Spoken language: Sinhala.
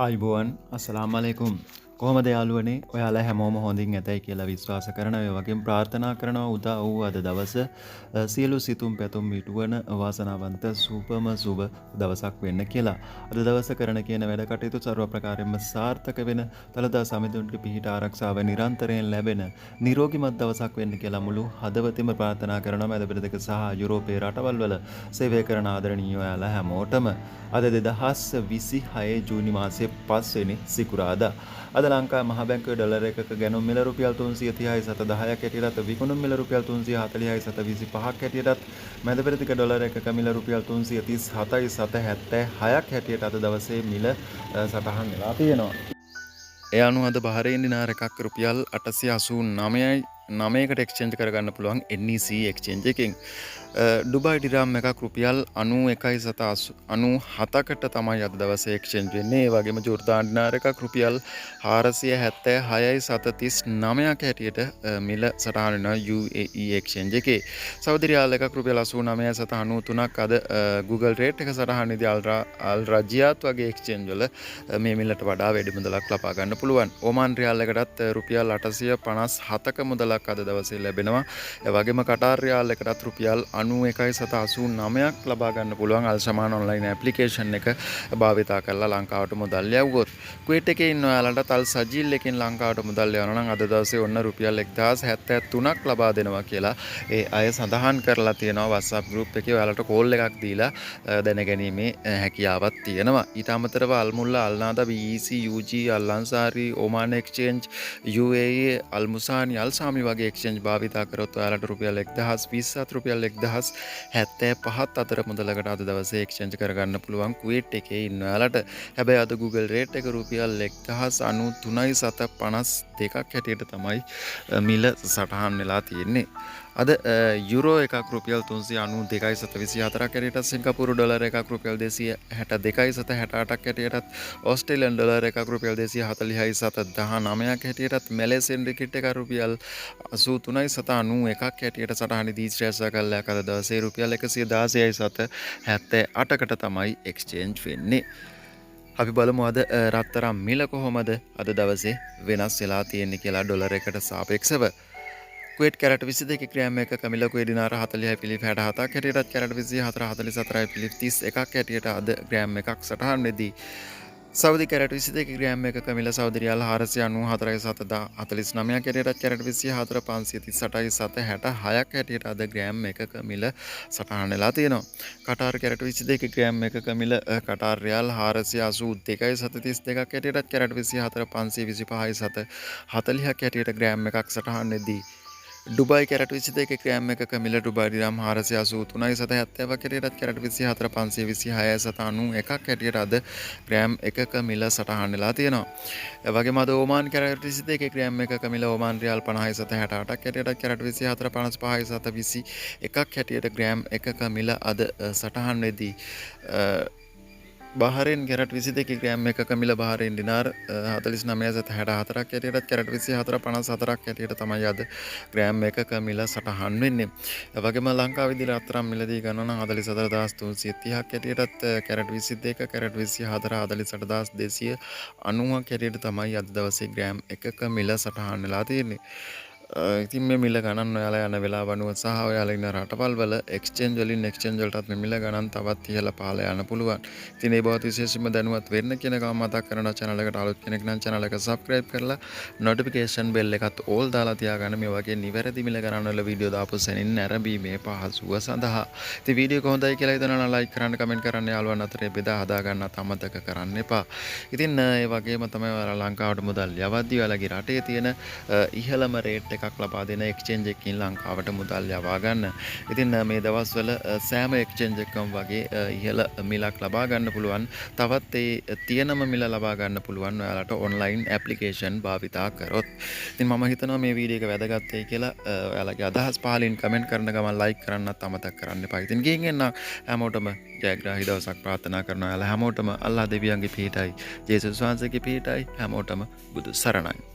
ආයිබෝවන් අස්සලාමලෙකුම් කොහොමද යාළුවනේ ඔයාලා හැමෝම හොඳින් ඇතැයි කියලා විශ්වාස කරන ඔය වගේම ප්‍රාර්ථනා කරනවා උදා වූ අද දවස සියලු සිතුම් පැතුම් මිටුවන වාසනාවන්ත සුබම සුබ දවසක් වෙන්න කියලා. අද දවස කරන කියන වැඩ කටයුතු ਸਰව ප්‍රකාරයෙන්ම සාර්ථක වෙන තලදා සමිඳුන්ගේ පිහිට ආරක්ෂාව නිරන්තරයෙන් ලැබෙන නිරෝගිමත් දවසක් වෙන්න කියලා මුළු හදවතින්ම ප්‍රාර්ථනා කරනවා මැද පෙරදිග සහ යුරෝපයේ රටවල් වල සේවය කරන ආදරණීය ඔයාලා හැමෝටම අද 2026 ජූනි මාසයේ 5 වෙනි සිකුරාදා අද ලංකාවේ මහ බැංකුවේ ඩොලර් එකක ගැනුම් මිල රුපියල් 330යි සත 10ක් හැටියටත් විකුණුම් මිල රුපියල් 340යි සත 25ක් හැටියටත් මැද පෙරදිග ඩොලර් එකක මිල රුපියල් 337යි සත 76ක් හැටියට අද දවසේ මිල සටහන් වෙලා තියෙනවා. ඒ අනුව අද බහරේන් දිනාර එකක් රුපියල් 889යි 9කට එක්ස්චේන්ජ් කරගන්න පුළුවන් NEC එක්ස්චේන්ජ් එකෙන්. ඩුබයි ඩිරාම් එකක් රුපියල් 91යි සත 97කට තමයි අද දවසේ එක්ස්චේන්ජ් වෙන්නේ. ඒ වගේම ජෝර්දාන් ඩිනාර එකක් රුපියල් 476යි සත 39ක හැටියට මිල සටහන් වෙනවා UAE එක්ස්චේන්ජ් එකේ. සෞදි රියාල් එකක් රුපියල් 89යි සත 93ක් අද Google rate එක සටහන් වෙදී අල් රජියාත් වගේ එක්ස්චේන්ජ් වල මේ මිලට වඩා වැඩි මුදලක් ලබා ගන්න පුළුවන්. ඔමාන් රියාල් එකටත් රුපියල් 857ක මුදලක් අද දවසේ ලැබෙනවා. ඒ වගේම කටාර් රියාල් එකටත් රුපියල් 91යි සත 89ක් ලබා ගන්න පුළුවන් අල්සමාන් ඔන්ලයින් ඇප්ලිකේෂන් එක භාවිතා කරලා ලංකාවට මුදල් යවුවොත්. කුවේට් එකේ ඉන්න ඔයාලට අල් සජීල් එකෙන් ලංකාවට මුදල් යවනවා නම් අද දවසේ ඔන්න රුපියල් 1073ක් ලබා දෙනවා කියලා ඒ අය සඳහන් කරලා තියෙනවා WhatsApp group එකේ. ඔයාලට කෝල් එකක් දීලා දැනගැනීමේ හැකියාවක් තියෙනවා. ඊට අමතරව අල් මුල්ලා අල් නාදා BEC UG අල් අන්සාරි ඔමාන් එක්ස්චේන්ජ් UAE අල් මුසානි අල් සාමි වගේ එක්ස්චේන්ජ් භාවිතා කරොත් ඔයාලට රුපියල් 1027 රුපියල් 1075ත් අතර මුදලකට අද දවසේ එක්ස්චේන්ජ් කරගන්න පුළුවන් කුවේට් එකේ ඉන්න ඔයාලට. හැබැයි අද Google rate එක රුපියල් 1093යි සත 52ක් හැටියට තමයි මිල සටහන් වෙලා තියෙන්නේ. අද යුරෝ එකක් රුපියල් 392යි සත 24ක් හැටියට සිංගප්පූරු ඩොලර් එකක් රුපියල් 262යි සත 68ක් හැටියට ඕස්ට්‍රේලියානු ඩොලර් එකක් රුපියල් 240යි සත 19ක් හැටියට මැලේසියන් රිකිට් එකක් රුපියල් 83යි සත 91ක් හැටියට සටහනේදී ශ්‍රේෂ්ඨ කල්ලයක් අද දවසේ රුපියල් 116යි සත 78කට තමයි එක්ස්චේන්ජ් වෙන්නේ. අපි බලමු අද රත්තරන් මිල කොහොමද අද දවසේ වෙනස් වෙලා තියෙන්නේ කියලා ඩොලර් එකට සාපේක්ෂව. කුවේට් කැරට් 22 ග්‍රෑම් එකක මිල කුවේට් දිනාර 40.67ක් හැටියටත් කැරට් 24.44.31ක් හැටියට අද ග්‍රෑම් එකක් සටහන් වෙදී සෞදි කැරට් 22 ග්‍රෑම් එකක මිල සෞදි රියාල් 494යි සත 49ක් හැටියටත් කැරට් 24.538යි සත 66ක් හැටියට අද ග්‍රෑම් එකක මිල සටහන් වෙලා තියෙනවා. කටාර් කැරට් 22 ග්‍රෑම් එකක මිල කටාර් රියාල් 482යි සත 32ක් හැටියටත් කැරට් 24.525යි සත 40ක් හැටියට ග්‍රෑම් එකක් සටහන් වෙදී ඩුබයි කැරට් 22 ග්‍රෑම් එකක මිල ඩුබයි දිරහම් 483යි සත 70ක් හැටියටත් කැරට් 24.526යි සත 91ක් හැටියට අද ග්‍රෑම් එකක මිල සටහන් වෙලා තියෙනවා. ඒ වගේම අද ඕමාන් කැරට් 22 ග්‍රෑම් එකක මිල ඕමාන් රියාල් 50යි සත 68ක් හැටියටත් කැරට් 24.55යි සත 21ක් හැටියට ග්‍රෑම් එකක මිල අද සටහන් වෙදී බහරෙන් කැරට් 22 ග්‍රෑම් එකක මිල බහරෙන් දිනාර 49 සත 64ක් හැටියටත් කැරට් 24.54ක් හැටියට තමයි අද ග්‍රෑම් එකක මිල සටහන් වෙන්නේ. ඒ වගේම ලංකාවේ දී රත්තරන් මිලදී ගණන 44330ක් හැටියටත් කැරට් 22 කැරට් 24 48290ක් හැටියට තමයි අද දවසේ ග්‍රෑම් එකක මිල සටහන් වෙලා තියෙන්නේ. ඉතින් මේ මිල ගණන් ඔයාලා යන වෙලාව අනුව සහ ඔයාලා ඉන්න රටවල් වල එක්ස්චේන්ජ් වලින් එක්ස්චේන්ජ් වලටත් මේ මිල ගණන් තවත් ඉහළ පහළ යන්න පුළුවන්. ඉතින් ඒ බවත් විශේෂයෙන්ම දැනුවත් වෙන්න කියන එක මතක් කරනවා. channel එකට අලුත් කෙනෙක් නම් channel එක subscribe කරලා notification bell එකත් all දාලා තියාගන්න මේ වගේ නිවැරදි මිල ගණන් වල වීඩියෝ දාපු සැනින් නැරඹීමේ පහසුව සඳහා. ඉතින් වීඩියෝ එක හොඳයි කියලා හිතනවා නම් like කරන්න comment කරන්න යාළුවන් අතරේ බෙදා හදා ගන්නත් අමතක කරන්න එපා. ඉතින් ඒ වගේම තමයි ඔයාලා ලංකාවට මුදල් යවද්දී ඔයාලගේ රටේ තියෙන ඉහළම රේට් එකක් ලබා දෙන එක්ස්චේන්ජ් එකකින් ලංකාවට මුදල් යවා ගන්න. ඉතින් මේ දවස්වල සෑම එක්ස්චේන්ජ් එකකම වගේ ඉහළ මිලක් ලබා ගන්න පුළුවන්. තවත් ඒ තියෙනම මිල ලබා ගන්න පුළුවන් ඔයාලට ඔන්ලයින් ඇප්ලිකේෂන් භාවිතා කරොත්. ඉතින් මම හිතනවා මේ වීඩියෝ එක වැදගත් වෙයි කියලා. ඔයාලගේ අදහස් පහලින් කමෙන්ට් කරන ගමන් ලයික් කරන්නත් අමතක කරන්න එපා. ඉතින් ගිහින් එන්න හැමෝටම ජයග්‍රාහී දවසක් ප්‍රාර්ථනා කරනවා. ඔයාලා හැමෝටම අල්ලාහ් දෙවියන්ගේ පිහිටයි, ජේසුස් වහන්සේගේ පිහිටයි හැමෝටම බුදු සරණයි.